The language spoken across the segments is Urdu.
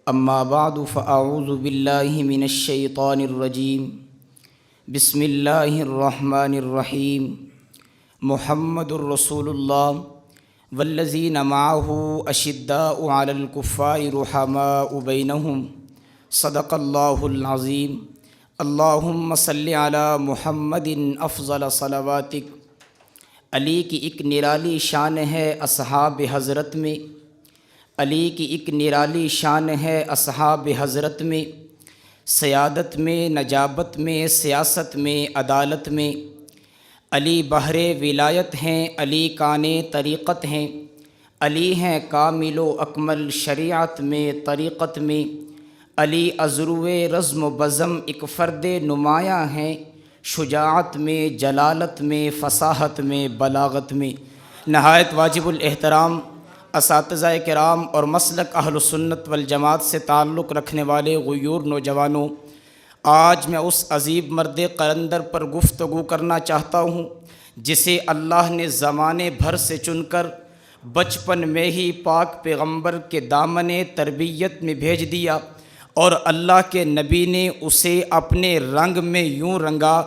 اما بعد فاعوذ باللہ من الشیطان الرجیم بسم اللہ الرحمن الرحیم محمد الرسول اللہ والذین معہ اشداء علی الکفار رحماء بینہم صدق اللہ العظیم اللہم صلی علی محمد افضل صلواتک۔ علی کی ایک نرالی شان ہے اصحاب حضرت میں، علی کی ایک نرالی شان ہے اصحاب حضرت میں، سیادت میں، نجابت میں، سیاست میں، عدالت میں۔ علی بحر ولایت ہیں، علی کان طریقت ہیں، علی ہیں کامل و اکمل شریعت میں، طریقت میں۔ علی ازرو رزم و بزم ایک فرد نمایاں ہیں، شجاعت میں، جلالت میں، فصاحت میں، بلاغت میں۔ نہایت واجب الاحترام اساتذہ کرام اور مسلک اہل السنت والجماعت سے تعلق رکھنے والے غیور نوجوانوں، آج میں اس عظیم مرد قلندر پر گفتگو کرنا چاہتا ہوں جسے اللہ نے زمانے بھر سے چن کر بچپن میں ہی پاک پیغمبر کے دامن تربیت میں بھیج دیا، اور اللہ کے نبی نے اسے اپنے رنگ میں یوں رنگا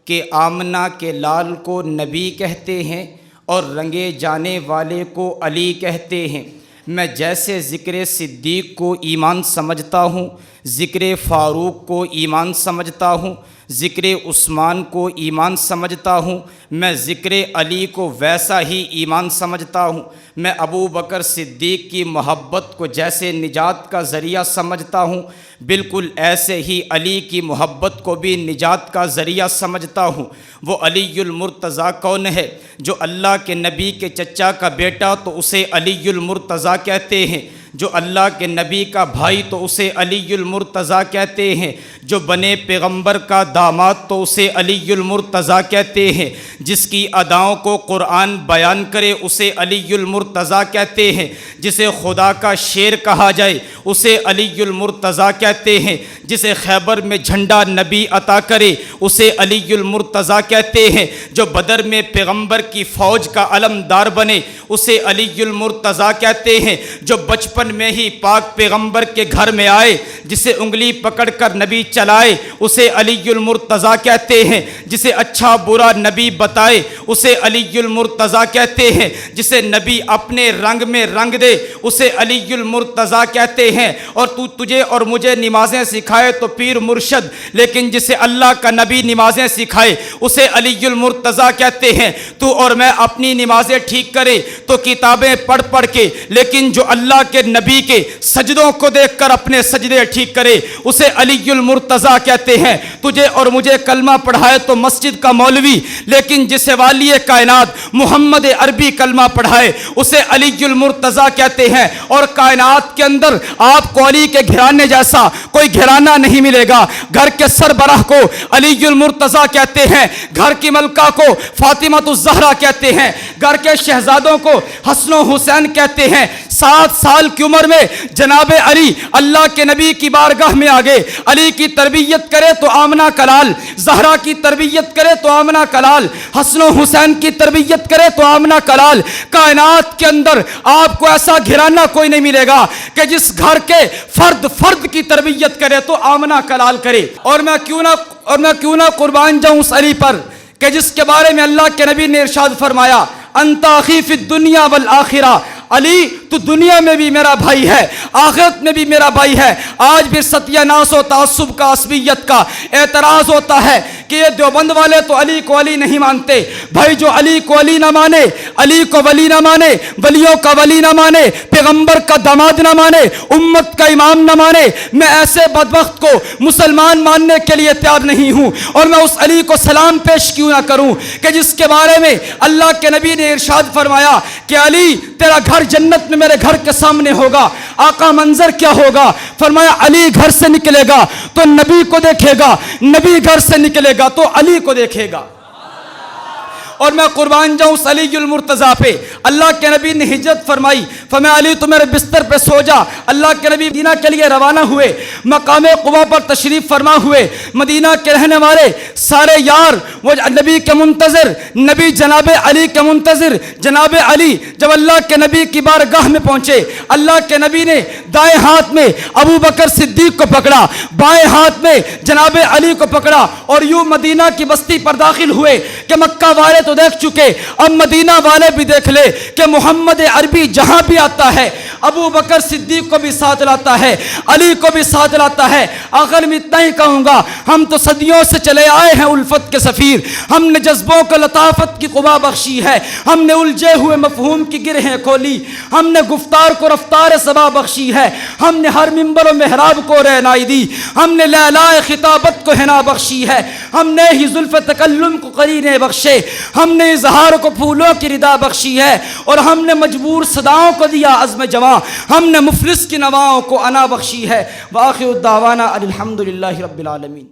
کہ آمنہ کے لال کو نبی کہتے ہیں اور رنگے جانے والے کو علی کہتے ہیں۔ میں جیسے ذکر صدیق کو ایمان سمجھتا ہوں، ذکر فاروق کو ایمان سمجھتا ہوں، ذکر عثمان کو ایمان سمجھتا ہوں، میں ذکر علی کو ویسا ہی ایمان سمجھتا ہوں۔ میں ابو بکر صدیق کی محبت کو جیسے نجات کا ذریعہ سمجھتا ہوں، بالکل ایسے ہی علی کی محبت کو بھی نجات کا ذریعہ سمجھتا ہوں۔ وہ علی المرتضیٰ کون ہے؟ جو اللہ کے نبی کے چچا کا بیٹا تو اسے علی المرتضیٰ کہتے ہیں، جو اللہ کے نبی کا بھائی تو اسے علی المرتضیٰ کہتے ہیں، جو بنے پیغمبر کا داماد تو اسے علی المرتضیٰ کہتے ہیں، جس کی اداؤں کو قرآن بیان کرے اسے علی المرتضیٰ کہتے ہیں، جسے خدا کا شیر کہا جائے اسے علی المرتضیٰ کہتے ہیں، جسے خیبر میں جھنڈا نبی عطا کرے اسے علی المرتضیٰ کہتے ہیں، جو بدر میں پیغمبر کی فوج کا علمدار بنے اسے علی المرتضیٰ کہتے ہیں، جو بچپن میں ہی پاک پیغمبر کے گھر میں آئے جسے انگلی پکڑ کر نبی چلائے اسے علی المرتضیٰ کہتے ہیں، جسے اچھا برا نبی بتائے اسے علی المرتضیٰ کہتے ہیں، جسے نبی اپنے رنگ میں رنگ دے اسے علی المرتضیٰ کہتے ہیں۔ اور تجھے اور مجھے نمازیں سکھائے تو پیر مرشد، لیکن جسے اللہ کا نبی نمازیں سکھائے اسے علی المرتضیٰ کہتے ہیں۔ تو اور میں اپنی نمازیں ٹھیک کرے تو کتابیں پڑھ پڑھ کے، لیکن جو اللہ کے نبی کے سجدوں کو دیکھ کر اپنے سجدے ٹھیک کرے اسے علی المرتضیٰ کہتے ہیں۔ تجھے اور مجھے کلمہ پڑھائے تو مسجد کا مولوی، لیکن جسے والی کائنات محمد عربی کلمہ پڑھائے اسے علی المرتضیٰ کہتے ہیں۔ اور کائنات کے اندر آپ کو علی کے گھرانے جیسا کوئی گھرانہ نہیں ملے گا۔ گھر کے سربراہ کو علی المرتضیٰ کہتے ہیں، گھر کی ملکہ کو فاطمہ الزہرا کہتے ہیں، گھر کے شہزادوں کو حسن و حسین کہتے ہیں۔ 7 سال کی عمر میں جناب علی اللہ کے نبی کی بارگاہ میں آگے، علی کی تربیت کرے تو آمنہ کلال، زہرا کی تربیت کرے تو آمنہ کلال، حسن و حسین کی تربیت کرے تو آمنہ کلال۔ کائنات کے اندر آپ کو ایسا گھرانہ کوئی نہیں ملے گا کہ جس گھر کے فرد کی تربیت کرے تو آمنہ کلال کرے۔ اور میں کیوں نہ قربان جاؤں اس علی پر کہ جس کے بارے میں اللہ کے نبی نے ارشاد فرمایا، انت اخی فی الدنیا والآخرہ، علی تو دنیا میں بھی میرا بھائی ہے، آخرت میں بھی میرا بھائی ہے۔ آج بھی ستیہ ناس و تعصب کا، عصبیت کا اعتراض ہوتا ہے کہ یہ دیوبند والے تو علی کو علی نہیں مانتے۔ بھائی جو علی کو علی نہ مانے، علی کو ولی نہ مانے، ولیوں کا ولی نہ مانے، پیغمبر کا داماد نہ مانے، امت کا امام نہ مانے، میں ایسے بدبخت کو مسلمان ماننے کے لیے تیار نہیں ہوں۔ اور میں اس علی کو سلام پیش کیوں نہ کروں کہ جس کے بارے میں اللہ کے نبی نے ارشاد فرمایا کہ علی تیرا گھر جنت میں میرے گھر کے سامنے ہوگا۔ آقا منظر کیا ہوگا؟ فرمایا علی گھر سے نکلے گا تو نبی کو دیکھے گا، نبی گھر سے نکلے گا تو علی کو دیکھے گا۔ اور میں قربان جاؤں اس علی المرتضیٰ پہ۔ اللہ کے نبی نے ہجرت فرمائی، فرمایا علی تو میرے بستر پہ سو جا۔ اللہ کے نبی مدینہ کے لیے روانہ ہوئے، مقام قبا پر تشریف فرما ہوئے۔ مدینہ کے رہنے والے سارے یار وہ نبی کے منتظر، نبی جناب علی کے منتظر۔ جناب علی جب اللہ کے نبی کی بارگاہ میں پہنچے، اللہ کے نبی نے دائیں ہاتھ میں ابو بکر صدیق کو پکڑا، بائیں ہاتھ میں جناب علی کو پکڑا، اور یوں مدینہ کی بستی پر داخل ہوئے کہ مکہ والے تو دیکھ چکے، اب مدینہ والے بھی دیکھ لے کہ محمد عربی جہاں بھی آتا ہے ابو بکر صدیق کو بھی ساتھ لاتا ہے، علی کو بھی ساتھ لاتا ہے۔ آخر میں اتنا ہی کہوں گا، ہم تو صدیوں سے چلے آئے ہیں الفت کے سفیر، ہم نے جذبوں کو لطافت کی قوا بخشی ہے، ہم نے الجھے ہوئے مفہوم کی گرہیں کھولی، ہم نے گفتار کو رفتار صبا بخشی ہے، ہم نے ہر منبر و محراب کو رہنائی دی، ہم نے لیلائے خطابت کو حنا بخشی ہے، ہم نے ہی زلف تکلم کو قرینے بخشے، ہم نے اظہار کو پھولوں کی ردا بخشی ہے، اور ہم نے مجبور صداؤں کو دیا عزم جواں، ہم نے مفلس کی نواؤں کو انا بخشی ہے۔ وآخر الدعوانا الحمدللہ رب العالمین۔